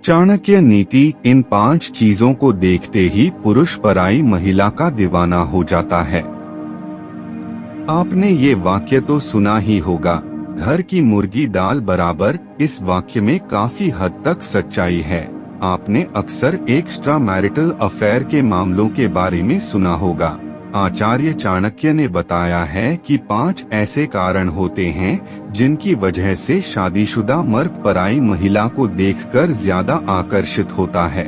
चाणक्य नीति। इन 5 चीजों को देखते ही पुरुष पराई महिला का दीवाना हो जाता है। आपने ये वाक्य तो सुना ही होगा, घर की मुर्गी दाल बराबर। इस वाक्य में काफी हद तक सच्चाई है। आपने अक्सर एक्स्ट्रा मैरिटल अफेयर के मामलों के बारे में सुना होगा। आचार्य चाणक्य ने बताया है कि 5 ऐसे कारण होते हैं जिनकी वजह से शादीशुदा मर्द पराई महिला को देखकर ज्यादा आकर्षित होता है।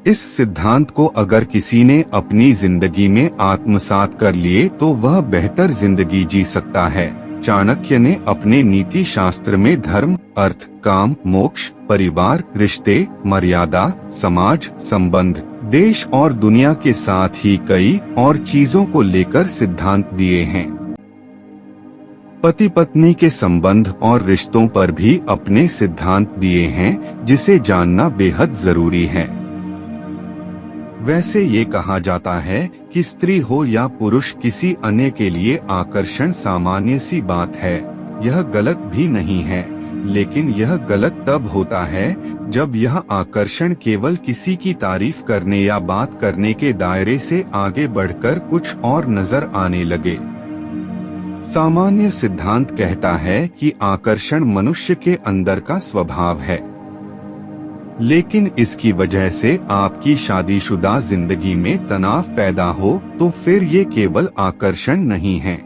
इस सिद्धांत को अगर किसी ने अपनी जिंदगी में आत्मसात कर लिए तो वह बेहतर जिंदगी जी सकता है। चाणक्य ने अपने नीति शास्त्र में धर्म, अर्थ, काम, मोक्ष, परिवार, रिश्ते, मर्यादा, समाज, संबंध, देश और दुनिया के साथ ही कई और चीजों को लेकर सिद्धांत दिए हैं। पति पत्नी के संबंध और रिश्तों पर भी अपने सिद्धांत दिए हैं, जिसे जानना बेहद जरूरी है। वैसे ये कहा जाता है कि स्त्री हो या पुरुष, किसी अन्य के लिए आकर्षण सामान्य सी बात है। यह गलत भी नहीं है, लेकिन यह गलत तब होता है जब यह आकर्षण केवल किसी की तारीफ करने या बात करने के दायरे से आगे बढ़कर कुछ और नजर आने लगे। सामान्य सिद्धांत कहता है कि आकर्षण मनुष्य के अंदर का स्वभाव है, लेकिन इसकी वजह से आपकी शादीशुदा जिंदगी में तनाव पैदा हो तो फिर ये केवल आकर्षण नहीं है।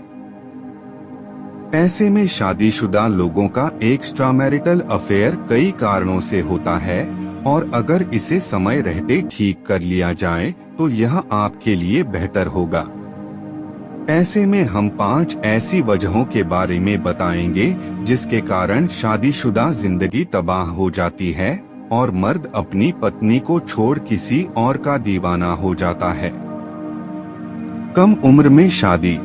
ऐसे में शादीशुदा लोगों का एक्स्ट्रा मैरिटल अफेयर कई कारणों से होता है, और अगर इसे समय रहते ठीक कर लिया जाए तो यह आपके लिए बेहतर होगा। ऐसे में हम 5 ऐसी वजहों के बारे में बताएंगे जिसके कारण शादीशुदा जिंदगी तबाह हो जाती है और मर्द अपनी पत्नी को छोड़ किसी और का दीवाना हो जाता है। कम उम्र में शादी।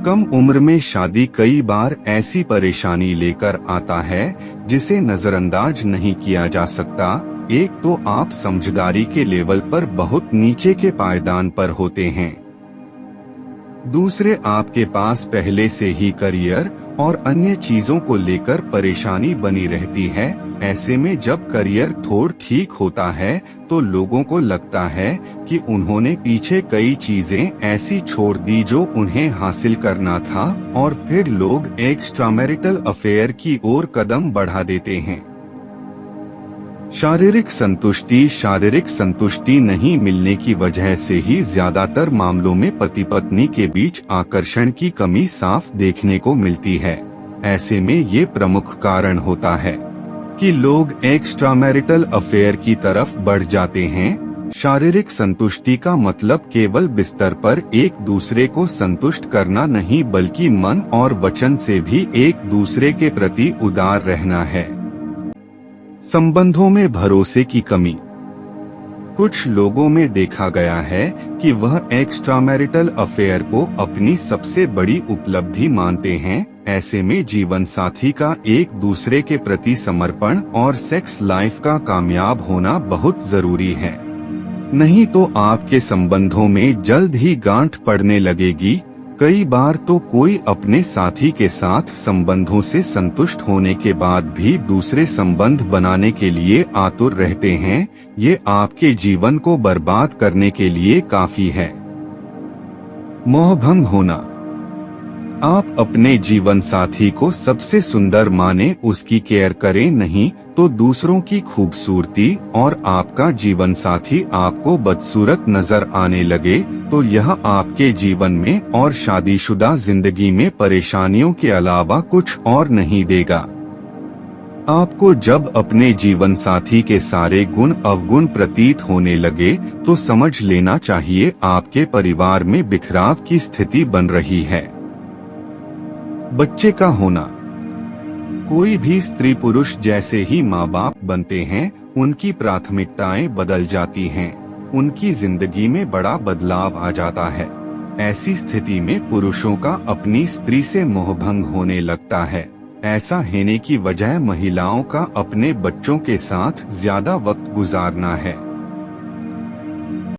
कम उम्र में शादी कई बार ऐसी परेशानी लेकर आता है जिसे नजरअंदाज नहीं किया जा सकता। एक तो आप समझदारी के लेवल पर बहुत नीचे के पायदान पर होते हैं। दूसरे, आपके पास पहले से ही करियर और अन्य चीजों को लेकर परेशानी बनी रहती है। ऐसे में जब करियर थोड़ा ठीक होता है तो लोगों को लगता है कि उन्होंने पीछे कई चीजें ऐसी छोड़ दी जो उन्हें हासिल करना था, और फिर लोग एक्स्ट्रा मैरिटल अफेयर की ओर कदम बढ़ा देते हैं। शारीरिक संतुष्टि नहीं मिलने की वजह से ही ज्यादातर मामलों में पति पत्नी के बीच आकर्षण की कमी साफ देखने को मिलती है। ऐसे में ये प्रमुख कारण होता है कि लोग एक्स्ट्रा मैरिटल अफेयर की तरफ बढ़ जाते हैं। शारीरिक संतुष्टि का मतलब केवल बिस्तर पर एक दूसरे को संतुष्ट करना नहीं, बल्कि मन और वचन से भी एक दूसरे के प्रति उदार रहना है। संबंधों में भरोसे की कमी। कुछ लोगों में देखा गया है कि वह एक्स्ट्रा मैरिटल अफेयर को अपनी सबसे बड़ी उपलब्धि मानते हैं। ऐसे में जीवन साथी का एक दूसरे के प्रति समर्पण और सेक्स लाइफ का कामयाब होना बहुत जरूरी है, नहीं तो आपके संबंधों में जल्द ही गांठ पड़ने लगेगी। कई बार तो कोई अपने साथी के साथ संबंधों से संतुष्ट होने के बाद भी दूसरे संबंध बनाने के लिए आतुर रहते हैं। ये आपके जीवन को बर्बाद करने के लिए काफी है। मोहभंग होना। आप अपने जीवन साथी को सबसे सुंदर माने, उसकी केयर करें, नहीं तो दूसरों की खूबसूरती और आपका जीवन साथी आपको बदसूरत नजर आने लगे तो यह आपके जीवन में और शादीशुदा जिंदगी में परेशानियों के अलावा कुछ और नहीं देगा। आपको जब अपने जीवन साथी के सारे गुण अवगुण प्रतीत होने लगे तो समझ लेना चाहिए आपके परिवार में बिखराव की स्थिति बन रही है। बच्चे का होना। कोई भी स्त्री पुरुष जैसे ही माँ बाप बनते हैं उनकी प्राथमिकताएं बदल जाती हैं, उनकी जिंदगी में बड़ा बदलाव आ जाता है। ऐसी स्थिति में पुरुषों का अपनी स्त्री से मोहभंग होने लगता है। ऐसा होने की वजह महिलाओं का अपने बच्चों के साथ ज्यादा वक्त गुजारना है।